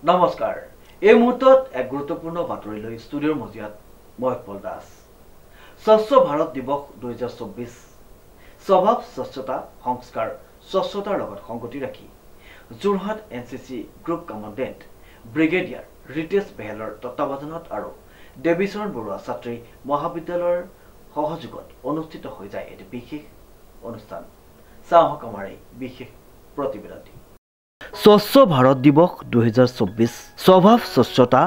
নমস্কাৰ এই মুহূৰ্তত এক গুৰুত্বপূৰ্ণ বাতৰি লৈ ষ্টুডিঅ'ৰ মজিয়াত মই উৎপল দাস স্বচ্ছ ভাৰত দিৱস 2024 স্বভাৱ স্বচ্ছতা সংস্কাৰ স্বচ্ছতাৰ লগত সংগতি ৰাখি Jorhat NCC group commandant brigadier Ritesh বেহেলৰ তত্বাৱধানত আৰু দেৱীচৰণ বৰুৱা ছাত্ৰী মহাবিদ্যালয়ৰ সহযোগত অনুষ্ঠিত হৈ যায় এটি বিশেষ অনুষ্ঠান চাওক আমাৰ এই বিশেষ প্ৰতিবেদনটি স্বচ্ছ ভাৰত দিৱস 2024 স্বভাৱ স্বচ্ছতা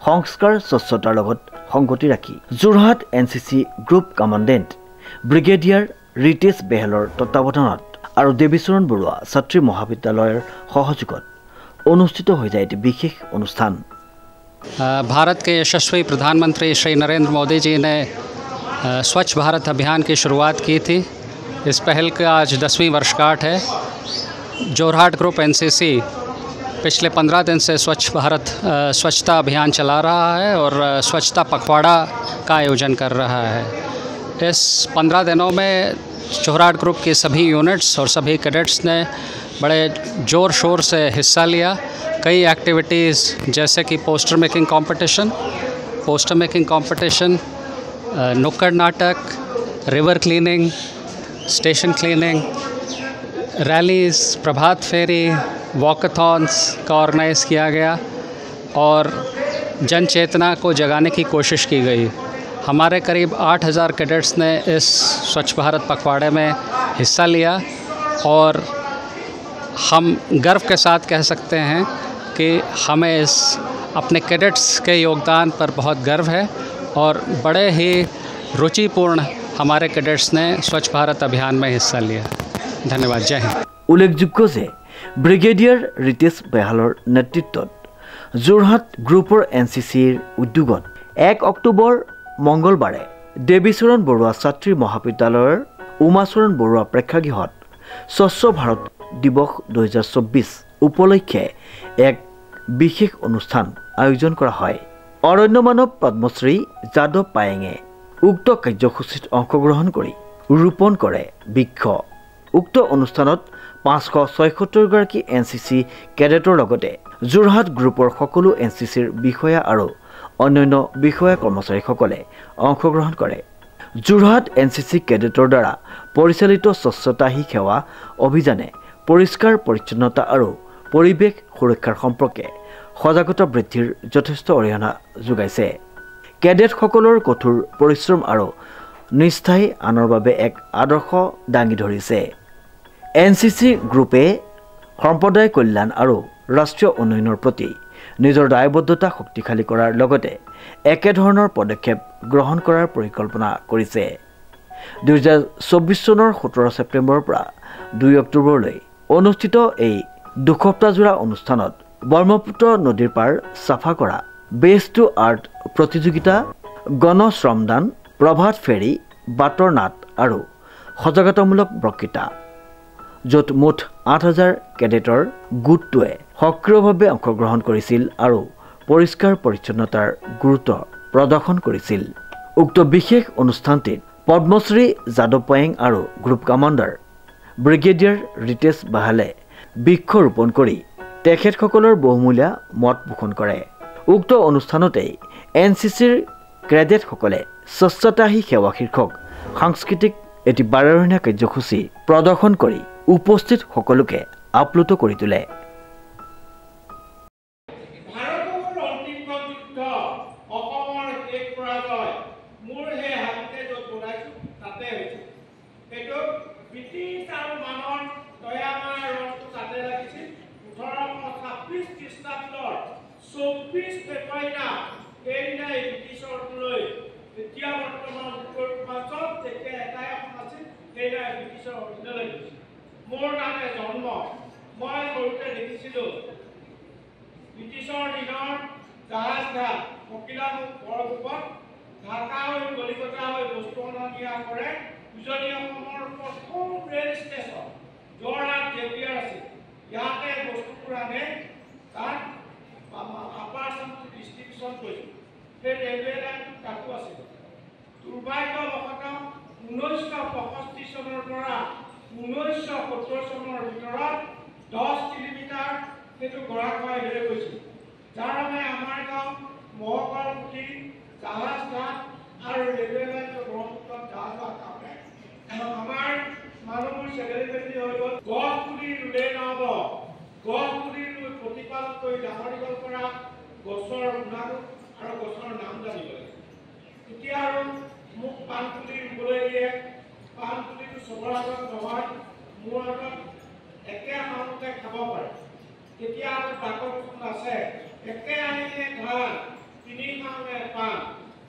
সংস্কাৰ স্বচ্ছতাৰ লগত সংগতি ৰাখি Jorhat NCC group commandant brigadier Ritesh বেহেলৰ তত্বাৱধানত আৰু দেৱীচৰণ বৰুৱা ছাত্ৰী মহাবিদ্যালয়ৰ সহযোগত অনুষ্ঠিত হৈ যায় এটি বিশেষ অনুষ্ঠান भारत के यशस्वी प्रधानमंत्री श्री नरेंद्र मोदी जी ने स्वच्छ भारत अभियान की शुरुआत की थी। इस पहल का आज 10वीं वर्षगांठ है। जोरहाट ग्रुप एनसीसी पिछले 15 दिन से स्वच्छता अभियान चला रहा है और स्वच्छता पखवाड़ा का आयोजन कर रहा है। इस 15 दिनों में जोरहाट ग्रुप की सभी यूनिट्स और सभी कैडेट्स ने बड़े ज़ोर शोर से हिस्सा लिया। कई एक्टिविटीज़ जैसे कि पोस्टर मेकिंग कंपटीशन, नुक्कड़ नाटक, river cleaning, station cleaning, rallies, प्रभात फेरी, वॉकथॉन्स का ऑर्गेनाइज़ किया गया और जन चेतना को जगाने की कोशिश की गई। हमारे करीब 8000 कैडेट्स ने इस स्वच्छ भारत पखवाड़े में हिस्सा लिया और हम गर्व के साथ कह सकते हैं कि हमें इस अपने कैडेट्स के योगदान पर बहुत गर्व है और बड़े ही रुचिपूर्ण हमारे कैडेट्स ने स्वच्छ भारत अभियान में हिस्सा लिया। धन्यवाद। जय हिंद। उल्लेखযোগ্য যে ব্ৰিগেডিয়াৰ ৰিতেশ বেহালৰ নেতৃত্বত যোৰহাট গ্ৰুপৰ এনচিচিৰ উদ্যোগত 1 অক্টোবৰ মঙ্গলবাৰে দেৱীচৰণ বৰুৱা ছাত্ৰী মহাবিদ্যালয়ৰ উমাচৰণ বৰুৱা প্ৰেক্ষাগৃহত স্বচ্ছ ভাৰত দিৱস 2024 উপলক্ষে এক বিশেষ অনুষ্ঠান আয়োজন কৰা হয়। অৰণ্য মানৱ পদ্মশ্ৰী যাদৱ পায়েঙে উক্ত কাৰ্যসূচীত অংশগ্ৰহণ কৰি ৰোপণ কৰে বৃক্ষ। উক্ত অনুষ্ঠানত 576 গৰাকী এনচিচি কেডেটৰ লগতে যোৰহাট গ্ৰুপৰ সকলো এনচিচিৰ বিষয়া আৰু অন্যান্য বিষয়া কৰ্মচাৰীসকলে অংশগ্ৰহণ কৰে। যোৰহাট এনচিচি কেডেটৰ দ্বাৰা পৰিচালিত স্বচ্ছতা হি সেৱা অভিযানে পৰিষ্কাৰ পৰিচ্ছন্নতা আৰু পৰিৱেশ সুৰক্ষাৰ সম্পৰ্কে সজাগতা বৃদ্ধিৰ যথেষ্ট অৰিহণা যোগাইছে। কেডেটসকলৰ কঠোৰ পৰিশ্ৰম আৰু নিষ্ঠাই আনৰ বাবে এক আদৰ্শ দাঙি ধৰিছে। এনচিচি গ্ৰুপে সম্প্ৰদায় কল্যাণ আৰু ৰাষ্ট্ৰীয় উন্নয়নৰ প্ৰতি নিজৰ দায়বদ্ধতা শক্তিশালী কৰাৰ লগতে একেধৰণৰ পদক্ষেপ গ্ৰহণ কৰাৰ পৰিকল্পনা কৰিছে। 2024 চনৰ 17 ছেপ্টেম্বৰৰ পৰা 2 অক্টোবৰলৈ অনুষ্ঠিত এই দুসপ্তাহজোৰা অনুষ্ঠানত ব্ৰহ্মপুত্ৰ নদীৰ পাৰ চাফা কৰা, বেষ্ট টু আৰ্ট প্ৰতিযোগিতা, গণ শ্ৰমদান, প্ৰভাত ফেৰী, বাটৰ নাট আৰু সজাগতামূলক বক্তৃতা, য'ত মুঠ 8000 কেডেটৰ গোটটোৱে সক্ৰিয়ভাৱে অংশগ্ৰহণ কৰিছিল আৰু পৰিষ্কাৰ পৰিচ্ছন্নতাৰ গুৰুত্ব প্ৰদৰ্শন কৰিছিল। উক্ত বিশেষ অনুষ্ঠানটিত পদ্মশ্ৰী যাদৱ পায়েং আৰু গ্ৰুপ কমাণ্ডাৰ ব্ৰিগেডিয়াৰ ৰিতেশ বেহালে বৃক্ষ ৰোপণ কৰি তেখেতসকলৰ বহুমূলীয়া মত পোষণ কৰে। উক্ত অনুষ্ঠানতেই এনচিচিৰ ক্ৰেডেটসকলে স্বচ্ছতা হি সেৱা শীৰ্ষক সাংস্কৃতিক এটি 12দিনীয়া কাৰ্যসূচী প্ৰদৰ্শন কৰি উপস্থিত সকলোকে আপ্লুত কৰি তোলে। মোৰ নামে জন্ম মই সৰুতে দেখিছিলোঁ ব্ৰিটিছৰ দিনৰ জাহাজ ঘাট মকিলামুখ বৰগোপত ঢাকা হৈ কলিকতা হৈ বস্তু অনা নিয়া কৰে। উজনি অসমৰ প্ৰথম ৰেল ষ্টেচন যোৰহাট জেপিয়াৰ আছিল। ইয়াতে বস্তুবোৰ আনে তাত আপাৰ আছাম ডিষ্ট্ৰিবিউশ্যন কৰিছিল। সেই ৰেলৱে লাইনটো তাতো আছিল। দুৰ্ভাগ্যবশতঃ 1965 চনৰ পৰা 1970 চনৰ ভিতৰত 10 কিলোমিটাৰ সেইটো গৰাখোৱাই হৈ গৈছিল। যাৰ বাবে আমাৰ গাঁও মহকৰ পুথি জাহাজ ঘাট আৰু ৰেলৱে লাইন ব্ৰহ্মপুত্ৰত জাহাজ ঘাট আমাৰ মানুহবোৰ চেগেলি বেগেলি হৈ গ'ল গছ পুলি ৰুলে নহ'ব গছ পুলি ৰুই প্ৰতিপালন কৰি ডাঙৰ দীঘল কৰা গছৰ গুণাগুণ আৰু গছৰ নাম জানিব লাগে এতিয়া আৰু মোক পাণ পুলি ৰুবলৈ দিয়ে পাণ পুলিটো চবৰ আগত নহয় মোৰ আগত একে মানুহতে খাব পাৰে তেতিয়া আৰু তাকৰ কোন আছে একে আনিলে ধান তিনি খাওঁনে পাণ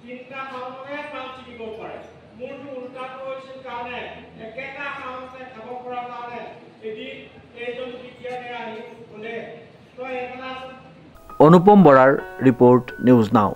তিনিটা খাওঁনে পাণ চিকিব পাৰে মোৰটো উল্টাটো হৈছিল কাৰণে একেটা খাওঁতে খাব পৰা কাৰণে এদিন এইজন বিজ্ঞানী আহি ক'লে তই একেটা অনুপম বৰাৰ ৰিপৰ্ট নিউজ নাও।